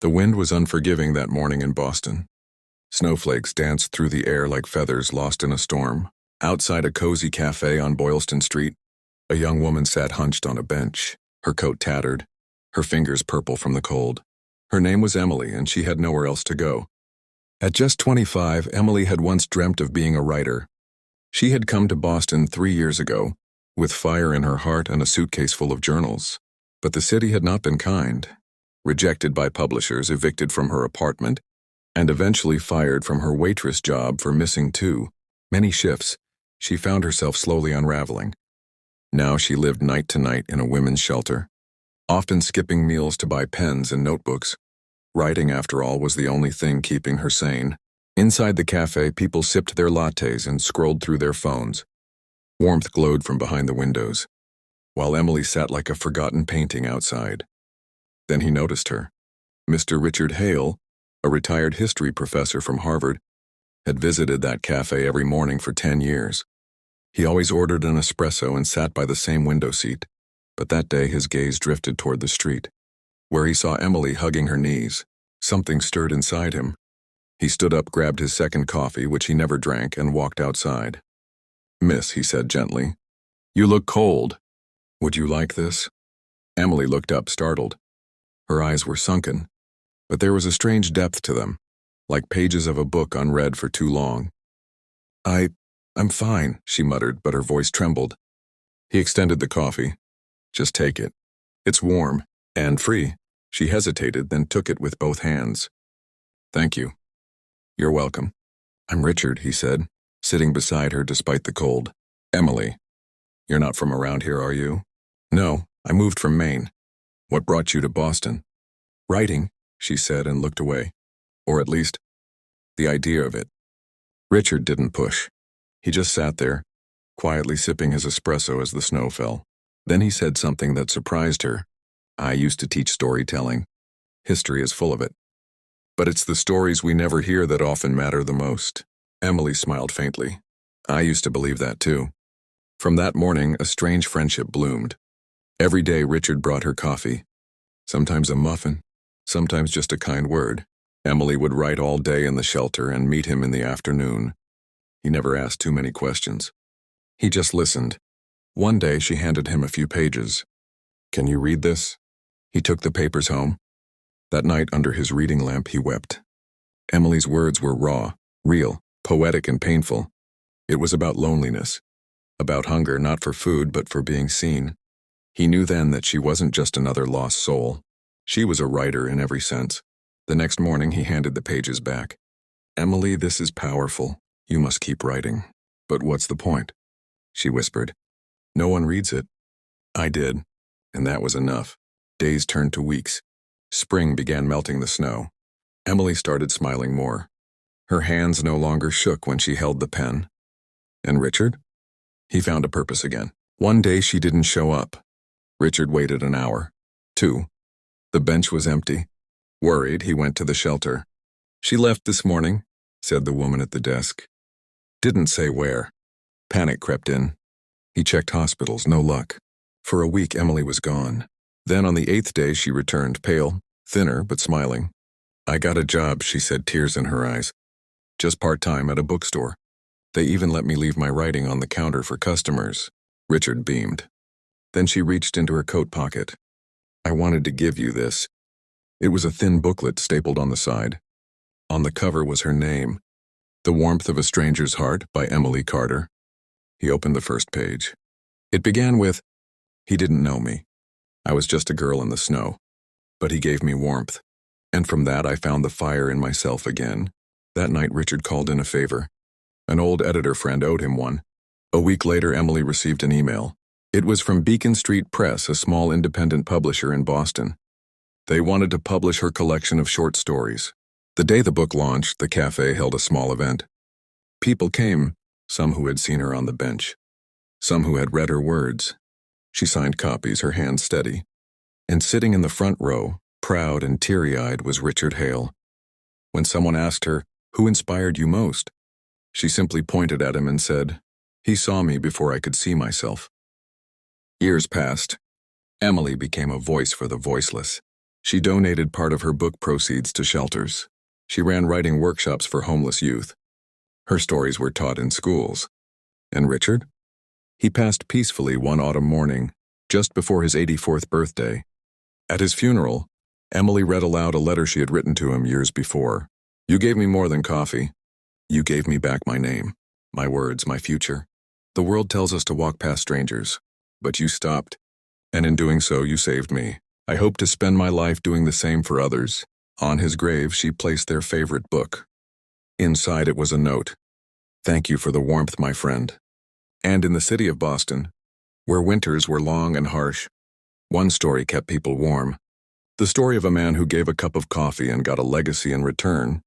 The wind was unforgiving that morning in Boston. Snowflakes danced through the air like feathers lost in a storm. Outside a cozy cafe on Boylston Street, a young woman sat hunched on a bench, her coat tattered, her fingers purple from the cold. Her name was Emily, and she had nowhere else to go. At just 25, Emily had once dreamt of being a writer. She had come to Boston 3 years ago, with fire in her heart and a suitcase full of journals. But the city had not been kind. Rejected by publishers, evicted from her apartment, and eventually fired from her waitress job for missing too many shifts, she found herself slowly unraveling. Now she lived night to night in a women's shelter, often skipping meals to buy pens and notebooks. Writing, after all, was the only thing keeping her sane. Inside the cafe, people sipped their lattes and scrolled through their phones. Warmth glowed from behind the windows, while Emily sat like a forgotten painting outside. Then he noticed her. Mr. Richard Hale, a retired history professor from Harvard, had visited that cafe every morning for 10 years. He always ordered an espresso and sat by the same window seat, but that day his gaze drifted toward the street, where he saw Emily hugging her knees. Something stirred inside him. He stood up, grabbed his second coffee, which he never drank, and walked outside. "Miss," he said gently, "you look cold. Would you like this?" Emily looked up, startled. Her eyes were sunken, but there was a strange depth to them, like pages of a book unread for too long. I'm fine," she muttered, but her voice trembled. He extended the coffee. "Just take it. It's warm and free." She hesitated, then took it with both hands. "Thank you." "You're welcome." "I'm Richard," he said, sitting beside her despite the cold. "Emily, you're not from around here, are you?" "No, I moved from Maine." "What brought you to Boston?" "Writing," she said and looked away. "Or at least, the idea of it." Richard didn't push. He just sat there, quietly sipping his espresso as the snow fell. Then he said something that surprised her. "I used to teach storytelling. History is full of it. But it's the stories we never hear that often matter the most." Emily smiled faintly. "I used to believe that too." From that morning, a strange friendship bloomed. Every day Richard brought her coffee. Sometimes a muffin, sometimes just a kind word. Emily would write all day in the shelter and meet him in the afternoon. He never asked too many questions. He just listened. One day she handed him a few pages. "Can you read this?" He took the papers home. That night under his reading lamp he wept. Emily's words were raw, real, poetic and painful. It was about loneliness, about hunger not for food but for being seen. He knew then that she wasn't just another lost soul. She was a writer in every sense. The next morning he handed the pages back. "Emily, this is powerful. You must keep writing." "But what's the point?" she whispered. "No one reads it." "I did, and that was enough." Days turned to weeks. Spring began melting the snow. Emily started smiling more. Her hands no longer shook when she held the pen. And Richard? He found a purpose again. One day she didn't show up. Richard waited an hour. 2. The bench was empty. Worried, he went to the shelter. "She left this morning," said the woman at the desk. Didn't say where. Panic crept in. He checked hospitals, no luck. For a week Emily was gone. Then on the 8th day she returned, pale, thinner but smiling. "I got a job," she said, tears in her eyes. "Just part-time at a bookstore. They even let me leave my writing on the counter for customers." Richard beamed. Then she reached into her coat pocket. "I wanted to give you this." It was a thin booklet stapled on the side. On the cover was her name, The Warmth of a Stranger's Heart by Emily Carter. He opened the first page. It began with, "He didn't know me. I was just a girl in the snow. But he gave me warmth. And from that I found the fire in myself again." That night Richard called in a favor. An old editor friend owed him one. A week later Emily received an email. It was from Beacon Street Press, a small independent publisher in Boston. They wanted to publish her collection of short stories. The day the book launched, the cafe held a small event. People came, some who had seen her on the bench, some who had read her words. She signed copies, her hand steady. And sitting in the front row, proud and teary-eyed, was Richard Hale. When someone asked her, "Who inspired you most?" she simply pointed at him and said, "He saw me before I could see myself." Years passed. Emily became a voice for the voiceless. She donated part of her book proceeds to shelters. She ran writing workshops for homeless youth. Her stories were taught in schools. And Richard? He passed peacefully one autumn morning, just before his 84th birthday. At his funeral, Emily read aloud a letter she had written to him years before. "You gave me more than coffee. You gave me back my name, my words, my future. The world tells us to walk past strangers, but you stopped. And in doing so, you saved me. I hope to spend my life doing the same for others." On his grave, she placed their favorite book. Inside it was a note. "Thank you for the warmth, my friend." And in the city of Boston, where winters were long and harsh, one story kept people warm. The story of a man who gave a cup of coffee and got a legacy in return.